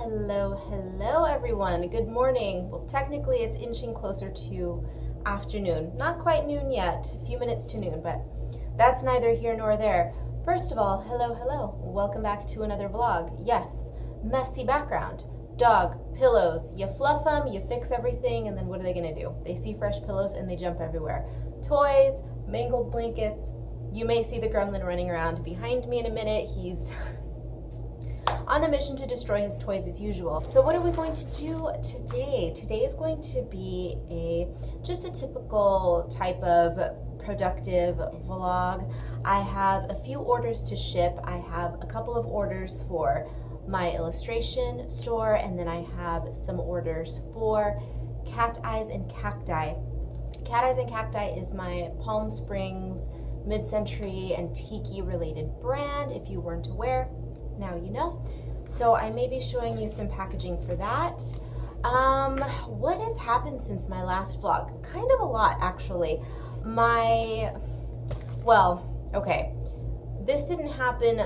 Hello everyone. Good morning. Well, technically it's inching closer to afternoon. Not quite noon yet, a few minutes to noon, but that's neither here nor there. First of all, hello. Welcome back to another vlog. Yes, messy background. Dog, pillows, you fluff them, you fix everything, and then what are they gonna do? They see fresh pillows and they jump everywhere. Toys, mangled blankets. You may see the gremlin running around behind me in a minute. He's on a mission to destroy his toys as usual. So what are we going to do today? Today is going to be just a typical type of productive vlog. I have a few orders to ship. I have a couple of orders for my illustration store, and then I have some orders for Cat Eyes and Cacti. Cat Eyes and Cacti is my Palm Springs mid-century and tiki related brand. If you weren't aware, now you know. So I may be showing you some packaging for that. What has happened since my last vlog? Kind of a lot, actually. Okay, this didn't happen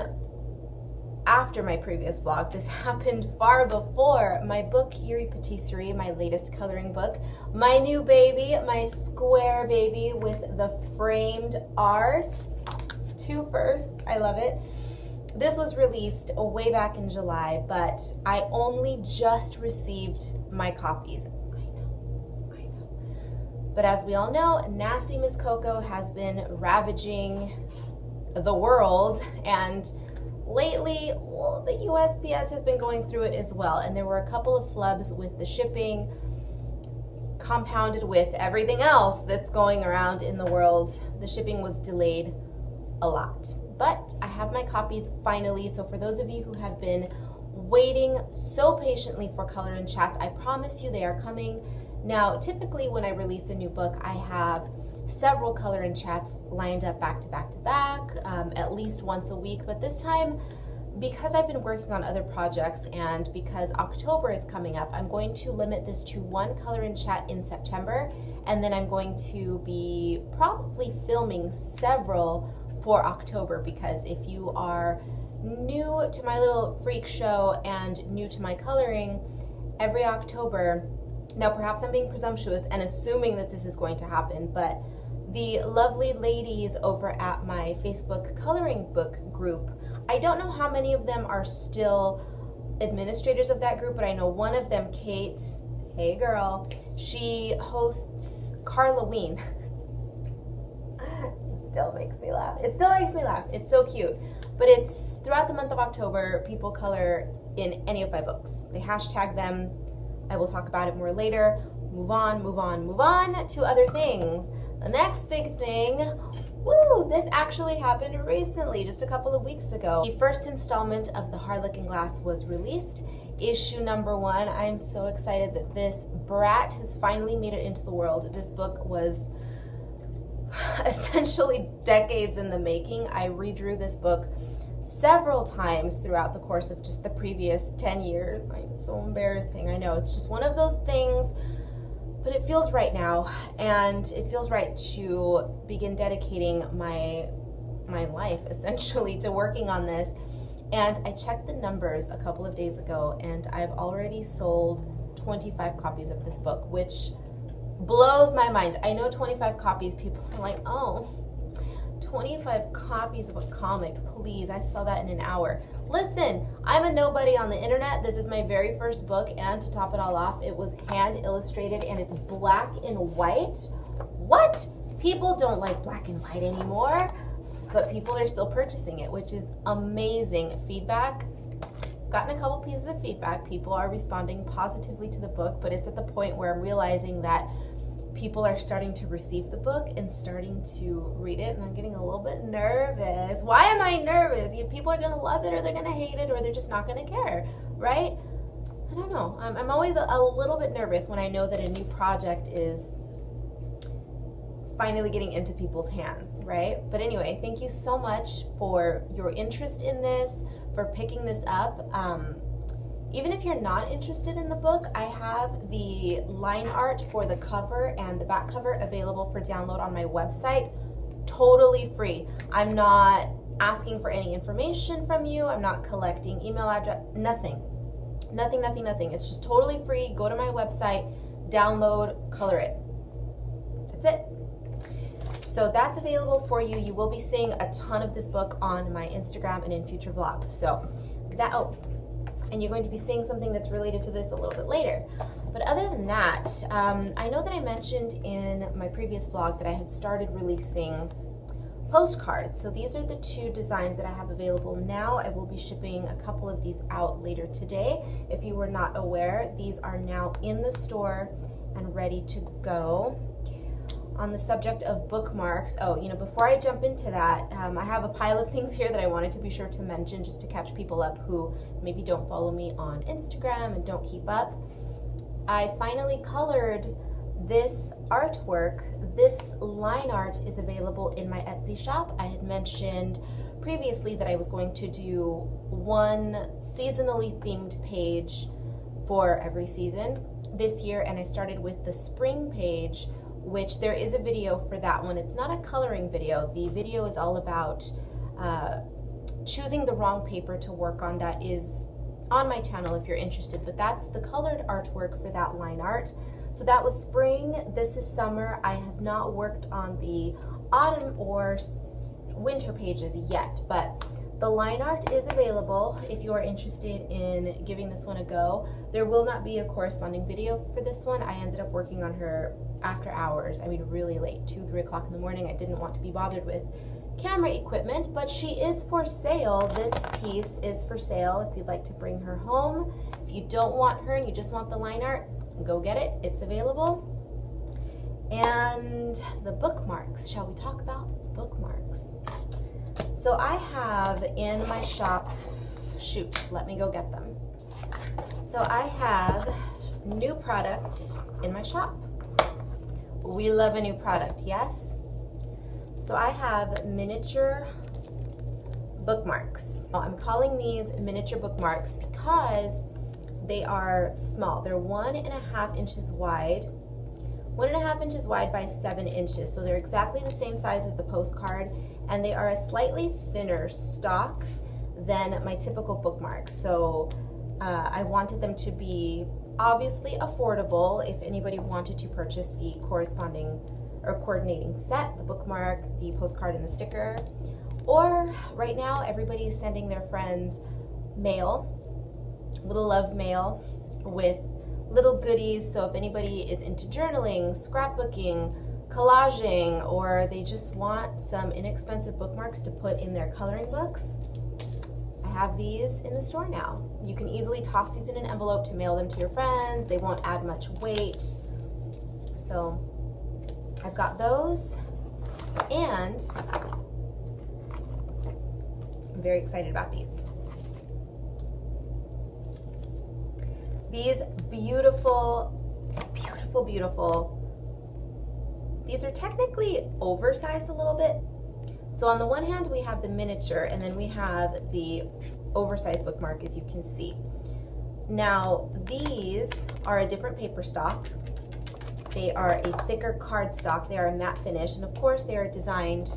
after my previous vlog. This happened far before my book, Eerie Patisserie, my latest coloring book. My new baby, my square baby with the framed art. 2 firsts, I love it. This was released way back in July, but I only just received my copies. I know. But as we all know, Nasty Miss Coco has been ravaging the world, and lately, well, the USPS has been going through it as well, and there were a couple of flubs with the shipping, compounded with everything else that's going around in the world. The shipping was delayed a lot. But I have my copies finally, so for those of you who have been waiting so patiently for color and chats, I promise you they are coming. Now, typically when I release a new book, I have several color and chats lined up back to back to back, at least once a week. But this time, because I've been working on other projects and because October is coming up, I'm going to limit this to 1 color and chat in September, and then I'm going to be probably filming several for October, because if you are new to my little freak show and new to my coloring, every October, now perhaps I'm being presumptuous and assuming that this is going to happen, but the lovely ladies over at my Facebook coloring book group, I don't know how many of them are still administrators of that group, but I know one of them, Kate, hey girl, she hosts Karla. Still makes me laugh. It still makes me laugh. It's so cute. But it's throughout the month of October, people color in any of my books. They hashtag them. I will talk about it more later. Move on to other things. The next big thing, woo, this actually happened recently, just a couple of weeks ago. The first installment of The Harlequin Glass was released, issue number 1. I am so excited that this brat has finally made it into the world. This book was essentially decades in the making. I redrew this book several times throughout the course of just the previous 10 years. It's so embarrassing. I know, it's just one of those things, but it feels right now, and it feels right to begin dedicating my life essentially to working on this. And I checked the numbers a couple of days ago, and I've already sold 25 copies of this book, which blows my mind. I know 25 copies, people are like, oh, 25 copies of a comic, please, I saw that in an hour. Listen, I'm a nobody on the internet. This is my very first book, and to top it all off, it was hand illustrated and it's black and white. What? People don't like black and white anymore, but people are still purchasing it, which is amazing. Feedback, gotten a couple pieces of feedback. People are responding positively to the book, but it's at the point where I'm realizing that people are starting to receive the book and starting to read it, and I'm getting a little bit nervous. Why am I nervous? People are gonna love it, or they're gonna hate it, or they're just not gonna care, right? I don't know. I'm always a little bit nervous when I know that a new project is finally getting into people's hands, right? But anyway, thank you so much for your interest in this, for picking this up. Even if you're not interested in the book, I have the line art for the cover and the back cover available for download on my website, totally free. I'm not asking for any information from you. I'm not collecting email address, nothing. Nothing, nothing, nothing. It's just totally free. Go to my website, download, color it. That's it. So that's available for you. You will be seeing a ton of this book on my Instagram and in future vlogs. So that, oh, and you're going to be seeing something that's related to this a little bit later. But other than that, I know that I mentioned in my previous vlog that I had started releasing postcards. So these are the 2 designs that I have available now. I will be shipping a couple of these out later today. If you were not aware, these are now in the store and ready to go. On the subject of bookmarks, oh, you know, before I jump into that, I have a pile of things here that I wanted to be sure to mention just to catch people up who maybe don't follow me on Instagram and don't keep up. I finally colored this artwork. This line art is available in my Etsy shop. I had mentioned previously that I was going to do one seasonally themed page for every season this year, and I started with the spring page, which there is a video for that one. It's not a coloring video. The video is all about choosing the wrong paper to work on. That is on my channel if you're interested, but that's the colored artwork for that line art. So that was spring. This is summer. I have not worked on the autumn or winter pages yet, but the line art is available if you are interested in giving this one a go. There will not be a corresponding video for this one. I ended up working on her after hours. I mean, really late, 2, 3 o'clock in the morning. I didn't want to be bothered with camera equipment, but she is for sale. This piece is for sale if you'd like to bring her home. If you don't want her and you just want the line art, go get it. It's available. And the bookmarks. Shall we talk about bookmarks? So I have in my shop, shoot, let me go get them. So I have new product in my shop. We love a new product, yes? So I have miniature bookmarks. I'm calling these miniature bookmarks because they are small. They're 1.5 inches wide, 1.5 inches wide by 7 inches. So they're exactly the same size as the postcard, and they are a slightly thinner stock than my typical bookmarks. So I wanted them to be obviously affordable if anybody wanted to purchase the corresponding or coordinating set, the bookmark, the postcard, and the sticker. Or right now, everybody is sending their friends mail, little love mail with little goodies. So if anybody is into journaling, scrapbooking, collaging, or they just want some inexpensive bookmarks to put in their coloring books, I have these in the store now. You can easily toss these in an envelope to mail them to your friends. They won't add much weight. So I've got those, and I'm very excited about these. These beautiful, beautiful, beautiful. These are technically oversized a little bit. So on the one hand, we have the miniature, and then we have the oversized bookmark, as you can see. Now, these are a different paper stock. They are a thicker cardstock. They are a matte finish, and of course, they are designed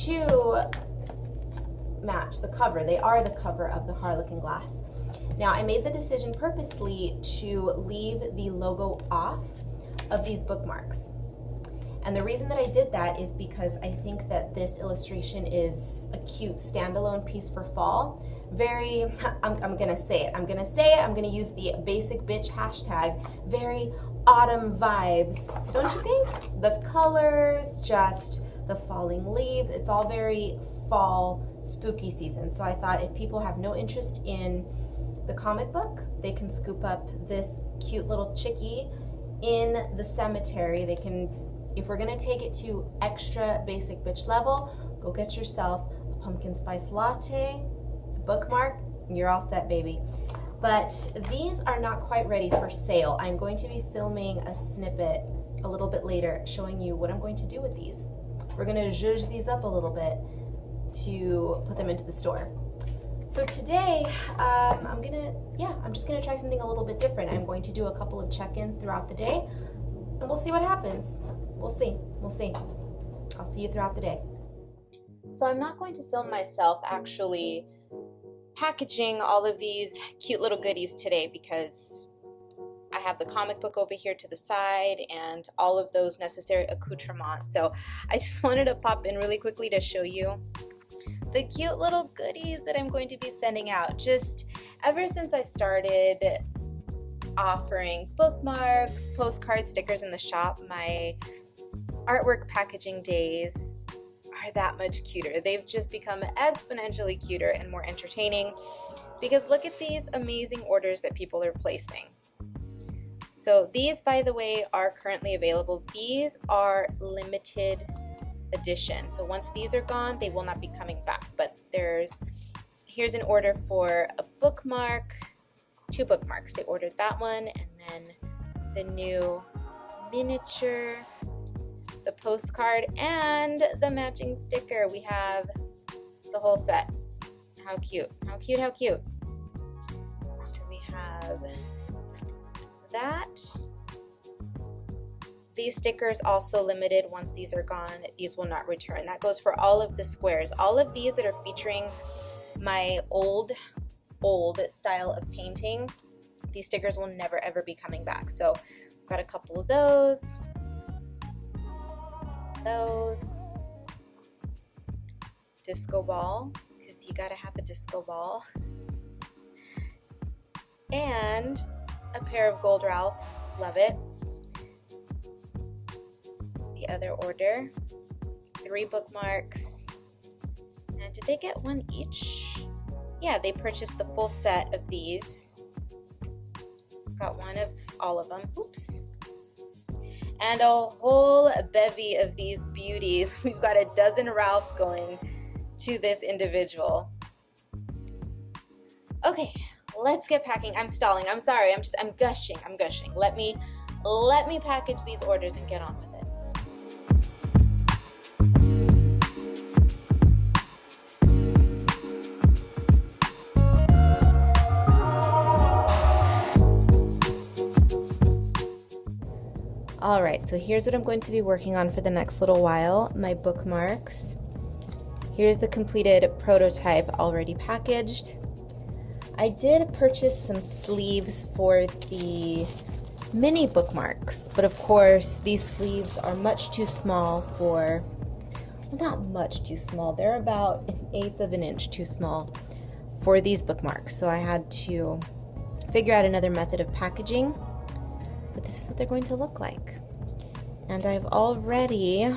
to match the cover. They are the cover of the Harlequin glass. Now, I made the decision purposely to leave the logo off of these bookmarks. And the reason that I did that is because I think that this illustration is a cute standalone piece for fall. Very, I'm gonna say it. I'm gonna use the basic bitch hashtag, very autumn vibes. Don't you think? The colors, just the falling leaves, it's all very fall, spooky season. So I thought if people have no interest in the comic book, they can scoop up this cute little chickie in the cemetery. They can, if we're gonna take it to extra basic bitch level, go get yourself a pumpkin spice latte, bookmark, you're all set, baby. But these are not quite ready for sale. I'm going to be filming a snippet a little bit later showing you what I'm going to do with these. We're gonna zhuzh these up a little bit to put them into the store. So today, I'm just gonna try something a little bit different. I'm going to do a couple of check-ins throughout the day, and we'll see what happens. We'll see. I'll see you throughout the day. So I'm not going to film myself actually packaging all of these cute little goodies today because I have the comic book over here to the side and all of those necessary accoutrements. So I just wanted to pop in really quickly to show you the cute little goodies that I'm going to be sending out. Just ever since I started offering bookmarks, postcards, stickers in the shop, my artwork packaging days are that much cuter. They've just become exponentially cuter and more entertaining because look at these amazing orders that people are placing. So these, by the way, are currently available. These are limited edition. So once these are gone, they will not be coming back. But here's an order for a bookmark, 2 bookmarks. They ordered that one, and then the new miniature, the postcard, and the matching sticker. We have the whole set. How cute, how cute, how cute. So we have that. These stickers also limited. Once these are gone, these will not return. That goes for all of the squares. All of these that are featuring my old style of painting, these stickers will never ever be coming back. So I've got a couple of those disco ball, because you gotta have a disco ball, and a pair of gold Ralphs. Love it. The other order, 3 bookmarks. And did they get one each? Yeah, they purchased the full set of these. Got one of all of them. Oops. And a whole bevy of these beauties. We've got a dozen Ralphs going to this individual. Okay, let's get packing. I'm stalling. I'm sorry. I'm gushing. Let me package these orders and get on with it. All right, so here's what I'm going to be working on for the next little while. My bookmarks. Here's the completed prototype already packaged. I did purchase some sleeves for the mini bookmarks, but of course these sleeves are much too small for, well, not much too small, they're about 1/8 of an inch too small for these bookmarks. So I had to figure out another method of packaging, but this is what they're going to look like. And I've already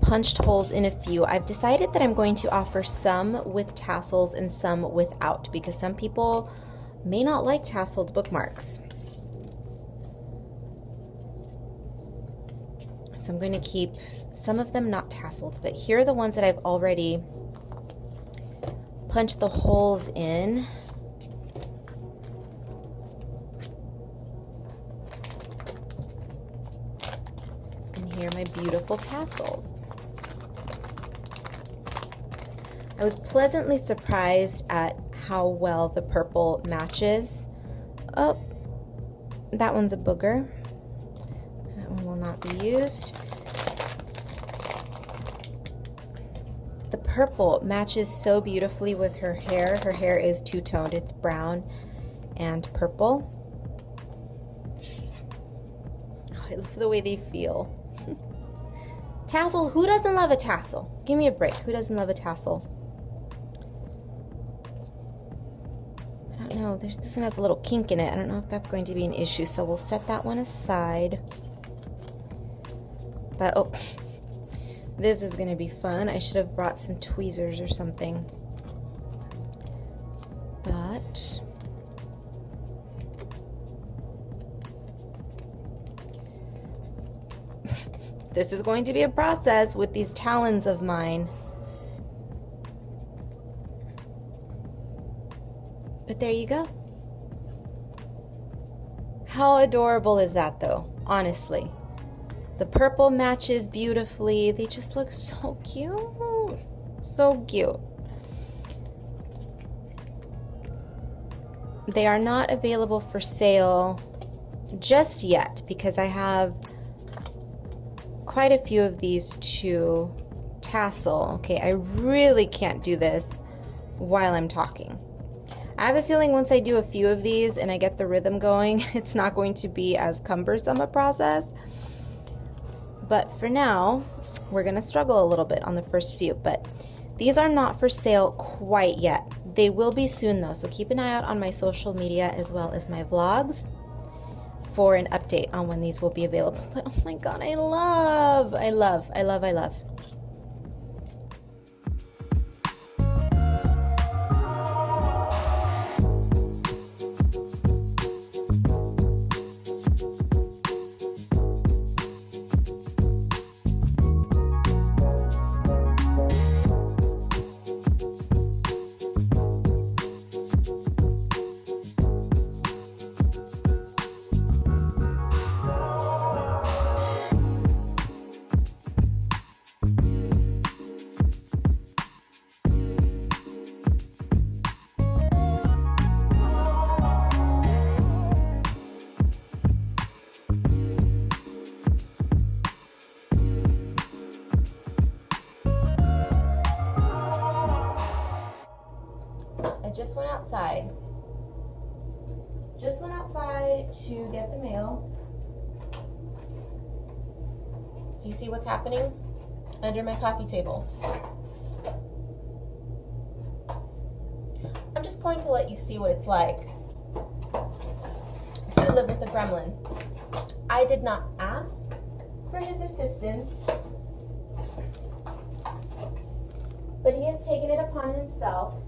punched holes in a few. I've decided that I'm going to offer some with tassels and some without, because some people may not like tasseled bookmarks. So I'm going to keep some of them not tasseled, but here are the ones that I've already punched the holes in. And here are my beautiful tassels. I was pleasantly surprised at how well the purple matches. Oh, that one's a booger. That one will not be used. The purple matches so beautifully with her hair. Her hair is two-toned. It's brown and purple. Oh, I love the way they feel. Tassel, who doesn't love a tassel? Give me a break. Who doesn't love a tassel? I don't know. This one has a little kink in it. I don't know if that's going to be an issue, so we'll set that one aside. But, oh, this is going to be fun. I should have brought some tweezers or something. But this is going to be a process with these talons of mine. But there you go. How adorable is that, though? Honestly. The purple matches beautifully. They just look so cute. So cute. They are not available for sale just yet because I have quite a few of these to castle. Okay, I really can't do this while I'm talking. I have a feeling once I do a few of these and I get the rhythm going, it's not going to be as cumbersome a process. But for now, we're going to struggle a little bit on the first few. But these are not for sale quite yet. They will be soon though, so keep an eye out on my social media as well as my vlogs for an update on when these will be available. But oh my god, I love. Just went outside. Just went outside to get the mail. Do you see what's happening under my coffee table? I'm just going to let you see what it's like to live with a gremlin. I did not ask for his assistance, but he has taken it upon himself.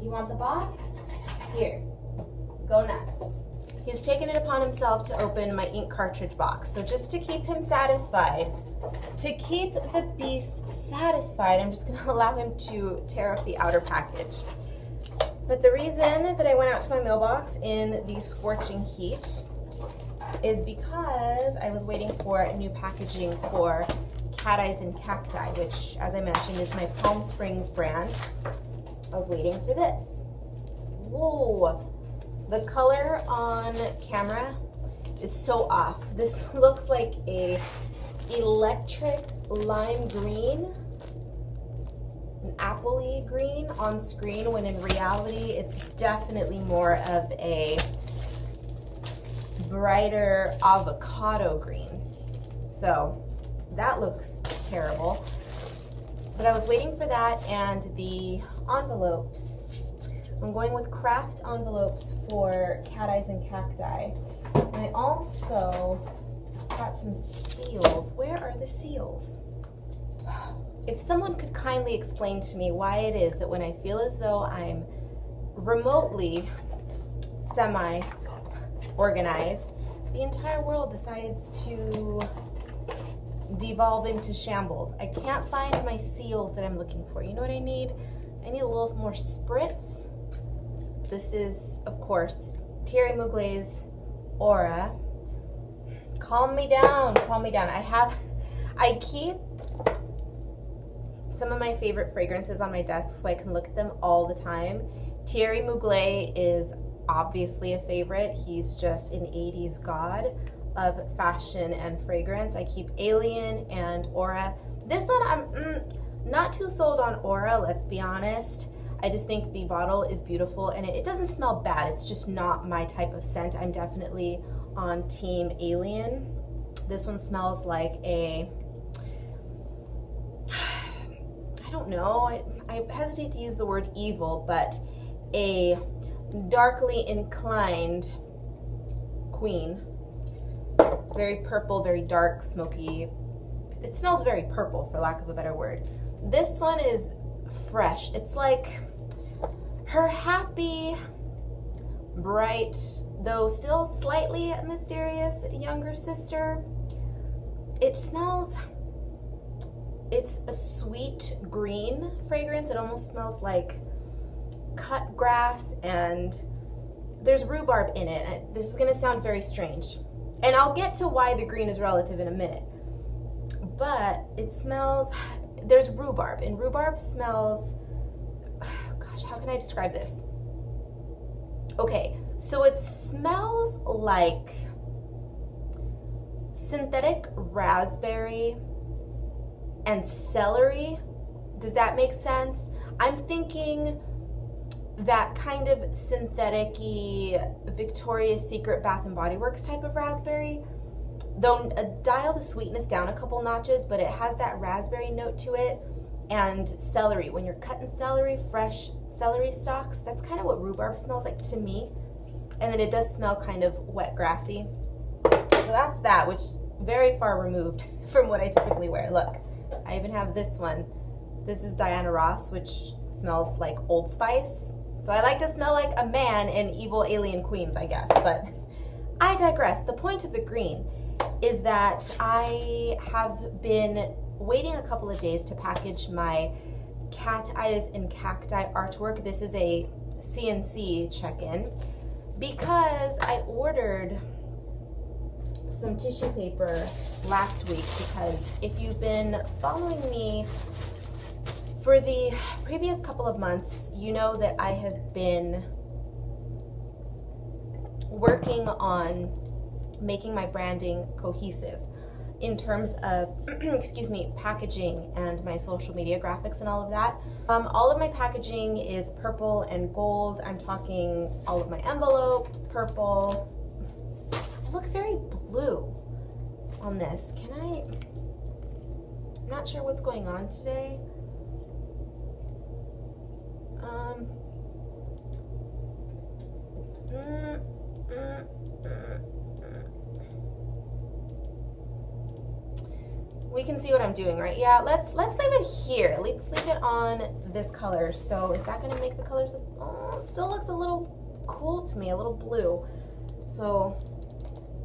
You want the box? Here, go nuts. He's taken it upon himself to open my ink cartridge box. So just to keep him satisfied, to keep the beast satisfied, I'm just gonna allow him to tear up the outer package. But the reason that I went out to my mailbox in the scorching heat is because I was waiting for new packaging for Cat Eyes and Cacti, which, as I mentioned, is my Palm Springs brand. I was waiting for this. Whoa, the color on camera is so off. This looks like a electric lime green, an apple-y green on screen, when in reality it's definitely more of a brighter avocado green. So that looks terrible. But I was waiting for that and the envelopes. I'm going with craft envelopes for Cat Eyes and Cacti. And I also got some seals. Where are the seals? If someone could kindly explain to me why it is that when I feel as though I'm remotely semi-organized, the entire world decides to devolve into shambles. I can't find my seals that I'm looking for. You know what I need? I need a little more spritz. This is, of course, Thierry Mugler's Aura. Calm me down, calm me down. I keep some of my favorite fragrances on my desk so I can look at them all the time. Thierry Mugler is obviously a favorite. He's just an 80s god of fashion and fragrance. I keep Alien and Aura. This one, I'm not too sold on Aura, let's be honest. I just think the bottle is beautiful and it doesn't smell bad. It's just not my type of scent. I'm definitely on team Alien. This one smells like a, I don't know, I hesitate to use the word evil, but a darkly inclined queen. Very purple, very dark, smoky. It smells very purple, for lack of a better word. This one is fresh. It's like her happy, bright, though still slightly mysterious younger sister. It smells, it's a sweet green fragrance. It almost smells like cut grass, and there's rhubarb in it. This is gonna sound very strange. And I'll get to why the green is relative in a minute. But it smells, there's rhubarb, and rhubarb smells, gosh, how can I describe this? Okay, so it smells like synthetic raspberry and celery. Does that make sense? I'm thinking that kind of synthetic-y Victoria's Secret Bath and Body Works type of raspberry. Though dial the sweetness down a couple notches, but it has that raspberry note to it. And celery, when you're cutting celery, fresh celery stalks, that's kind of what rhubarb smells like to me. And then it does smell kind of wet grassy. So that's that, which very far removed from what I typically wear. Look, I even have this one. This is Diana Ross, which smells like Old Spice. So I like to smell like a man in Evil Alien Queens, I guess. But I digress. The point of the green is that I have been waiting a couple of days to package my cat eyes and cacti artwork. This is a CNC check-in because I ordered some tissue paper last week, because if you've been following me for the previous couple of months, you know that I have been working on making my branding cohesive in terms of, excuse me, packaging and my social media graphics and all of that. All of my packaging is purple and gold. I'm talking all of my envelopes, purple. I look very blue on this. I'm not sure what's going on today. We can see what I'm doing, right? Yeah, let's leave it here. Let's leave it on this color. So is that gonna make the colors look, oh, it still looks a little cool to me, a little blue. So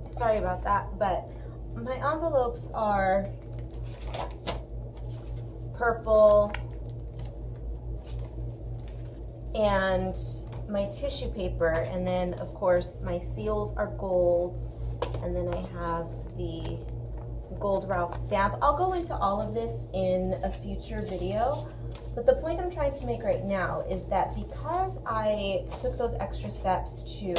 sorry about that, but my envelopes are purple, and my tissue paper, and then of course my seals are gold, and then I have the gold Ralph stamp. I'll go into all of this in a future video, but the point I'm trying to make right now is that because I took those extra steps to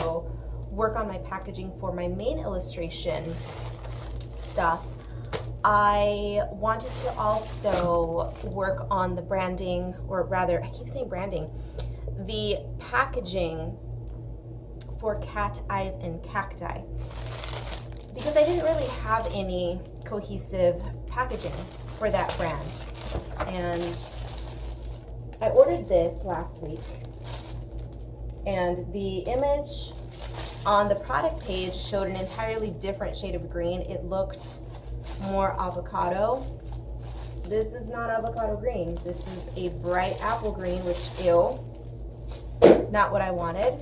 work on my packaging for my main illustration stuff, I wanted to also work on the branding, or rather, I keep saying branding, the packaging for cat eyes and cacti, because I didn't really have any cohesive packaging for that brand. And I ordered this last week, and the image on the product page showed an entirely different shade of green. It looked more avocado. This is not avocado green. This is a bright apple green, which, ew, not what I wanted.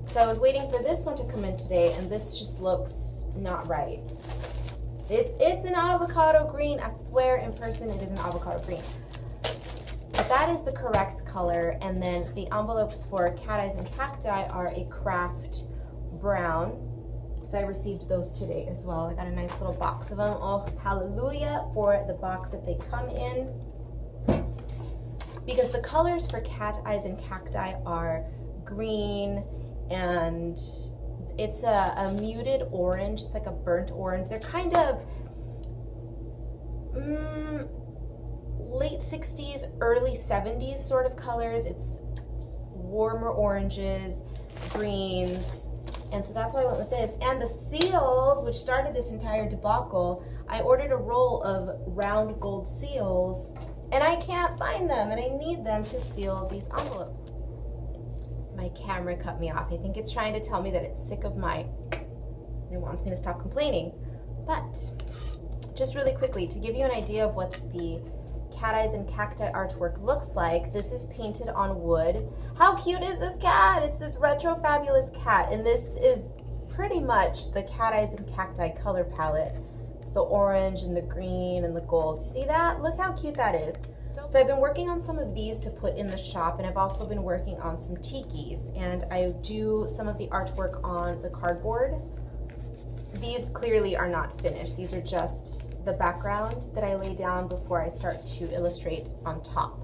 So I was waiting for this one to come in today, and this just looks not right. It's an avocado green. I swear in person it is an avocado green. But that is the correct color. And then the envelopes for cat eyes and cacti are a craft brown. So I received those today as well. I got a nice little box of them. Oh, hallelujah for the box that they come in. Because the colors for cat eyes and cacti are green, and it's a muted orange. It's like a burnt orange. They're kind of late 60s, early 70s sort of colors. It's warmer oranges, greens, and so that's why I went with this. And the seals, which started this entire debacle, I ordered a roll of round gold seals, and I can't find them, and I need them to seal these envelopes. My camera cut me off. I think it's trying to tell me that it's sick of it wants me to stop complaining. But just really quickly, to give you an idea of what the cat eyes and cacti artwork looks like, this is painted on wood. How cute is this cat? It's this retro fabulous cat, and this is pretty much the cat eyes and cacti color palette. It's the orange and the green and the gold. See that? Look how cute that is. So I've been working on some of these to put in the shop, and I've also been working on some tikis, and I do some of the artwork on the cardboard. These clearly are not finished. These are just the background that I lay down before I start to illustrate on top.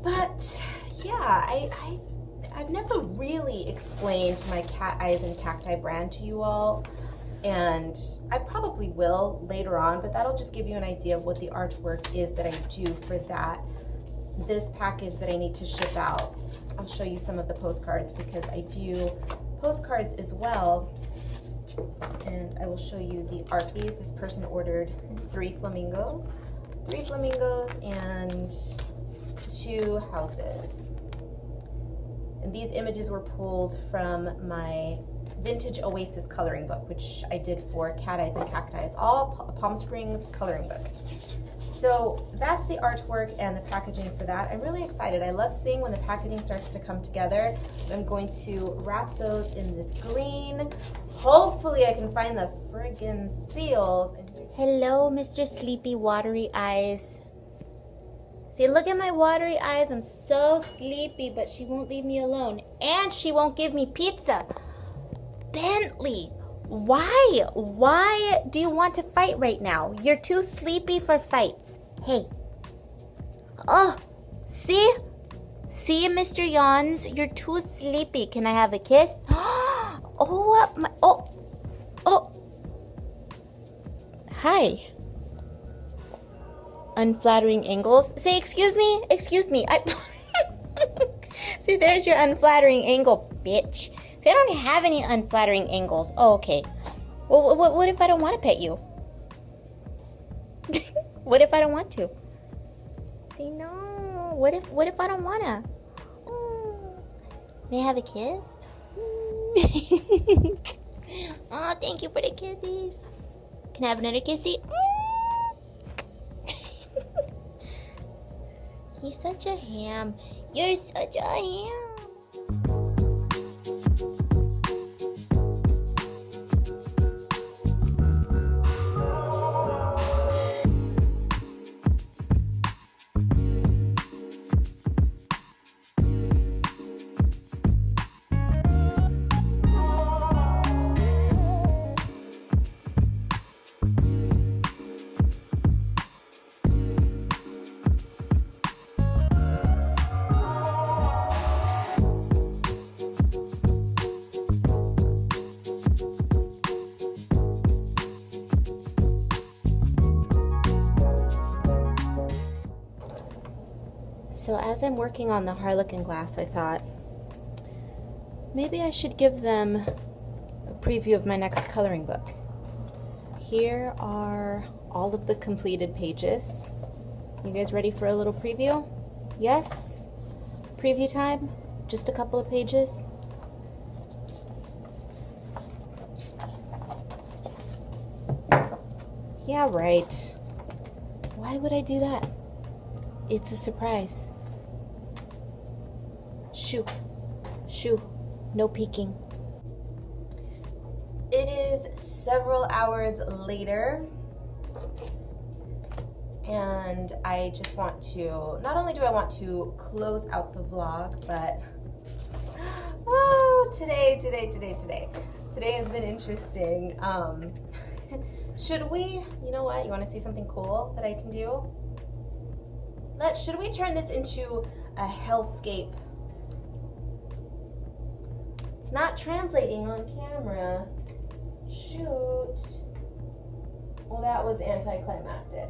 But yeah, I've never really explained my cat eyes and cacti brand to you all. and I probably will later on, but that'll just give you an idea of what the artwork is that I do for this package that I need to ship out. I'll show you some of the postcards because I do postcards as well, and I will show you the art. This person ordered 3 flamingos and 2 houses. And these images were pulled from my Vintage Oasis coloring book, which I did for Cat Eyes and Cacti. It's all Palm Springs coloring book. So that's the artwork and the packaging for that. I'm really excited. I love seeing when the packaging starts to come together. I'm going to wrap those in this green. Hopefully I can find the friggin' seals. Hello, Mr. Sleepy Watery Eyes. See, look at my watery eyes. I'm so sleepy, but she won't leave me alone. And she won't give me pizza. Bentley, why? Why do you want to fight right now? You're too sleepy for fights. Hey. Oh, see? See, Mr. Yawns, you're too sleepy. Can I have a kiss? Oh. Hi. Unflattering angles. Say, excuse me. See, there's your unflattering angle, bitch. See, I don't have any unflattering angles. Oh, okay. Well, what if I don't want to pet you? What if I don't want to? See, no. What if I don't want to? May I have a kiss? Oh, thank you for the kisses. Can I have another kissy? He's such a ham. You're such a ham. So as I'm working on the Harlequin glass, I thought maybe I should give them a preview of my next coloring book. Here are all of the completed pages. You guys ready for a little preview? Yes? Preview time? Just a couple of pages? Yeah, right. Why would I do that? It's a surprise. Shoo, no peeking. It is several hours later, and I just want to, not only do I want to close out the vlog, but, today has been interesting. Should we, you know what, you want to see something cool that I can do? Should we turn this into a hellscape? It's not translating on camera. Shoot. Well, that was anticlimactic.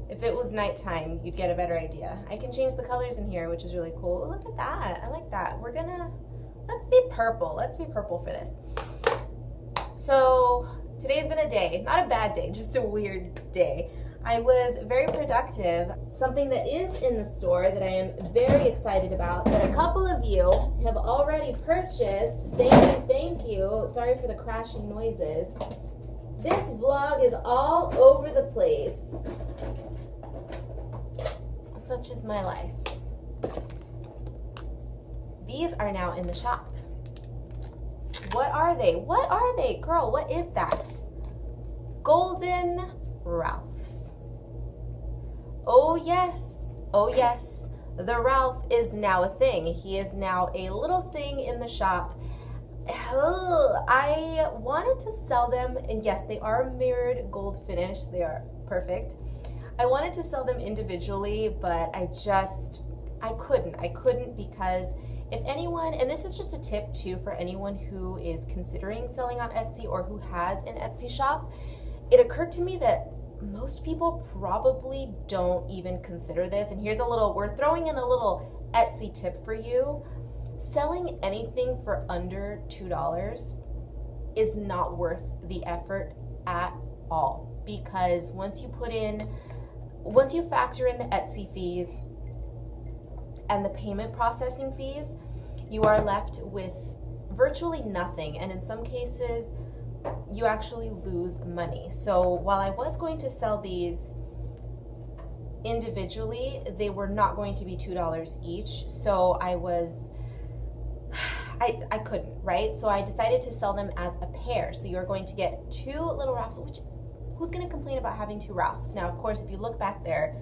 If it was nighttime, you'd get a better idea. I can change the colors in here, which is really cool. Look at that. I like that. Let's be purple. Let's be purple for this. So, today's been a day. Not a bad day, just a weird day. I was very productive. Something that is in the store that I am very excited about, that a couple of you have already purchased. Thank you. Sorry for the crashing noises. This vlog is all over the place. Such is my life. These are now in the shop. What are they? What are they? Girl, what is that? Golden Ralphs. Oh yes, the Ralph is now a thing. He is now a little thing in the shop. I wanted to sell them, and yes, they are mirrored gold finish. They are perfect. I wanted to sell them individually, but I couldn't because If anyone, and this is just a tip too for anyone who is considering selling on Etsy or who has an Etsy shop, it occurred to me that most people probably don't even consider this. And we're throwing in a little Etsy tip for you. Selling anything for under $2 is not worth the effort at all, because once you factor in the Etsy fees and the payment processing fees, you are left with virtually nothing, and in some cases you actually lose money. So while I was going to sell these individually, they were not going to be $2 each, so I couldn't, right? So I decided to sell them as a pair. So you're going to get 2 little Ralphs, which, who's going to complain about having 2 Ralphs? Now, of course, if you look back there,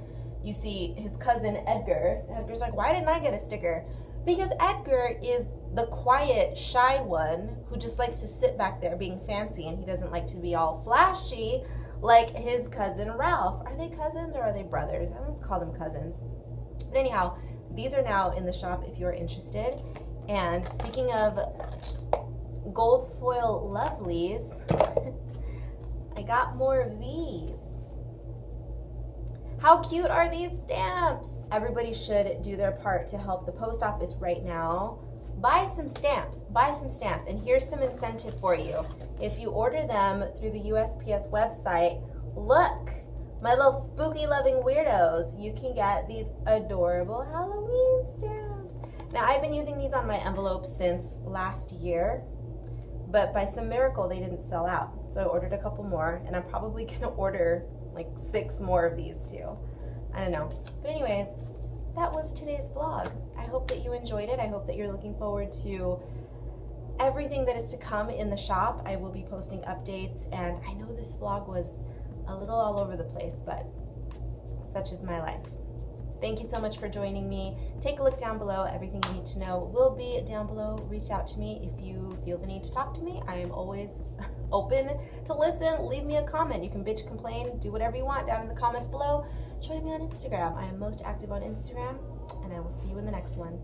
you see his cousin Edgar. Edgar's like, why didn't I get a sticker? Because Edgar is the quiet, shy one who just likes to sit back there being fancy, and he doesn't like to be all flashy like his cousin Ralph. Are they cousins or are they brothers? I let's call them cousins. But anyhow, these are now in the shop if you're interested. And speaking of gold foil lovelies, I got more of these. How cute are these stamps? Everybody should do their part to help the post office right now. Buy some stamps, and here's some incentive for you. If you order them through the USPS website, look, my little spooky loving weirdos, you can get these adorable Halloween stamps. Now, I've been using these on my envelopes since last year, but by some miracle, they didn't sell out. So I ordered a couple more, and I'm probably gonna order like 6 more of these too. I don't know. But anyways, that was today's vlog. I hope that you enjoyed it. I hope that you're looking forward to everything that is to come in the shop. I will be posting updates, and I know this vlog was a little all over the place, but such is my life. Thank you so much for joining me. Take a look down below. Everything you need to know will be down below. Reach out to me if you feel the need to talk to me. I am always open to listen. Leave me a comment. You can bitch, complain, do whatever you want down in the comments below. Join me on Instagram. I am most active on Instagram, and I will see you in the next one.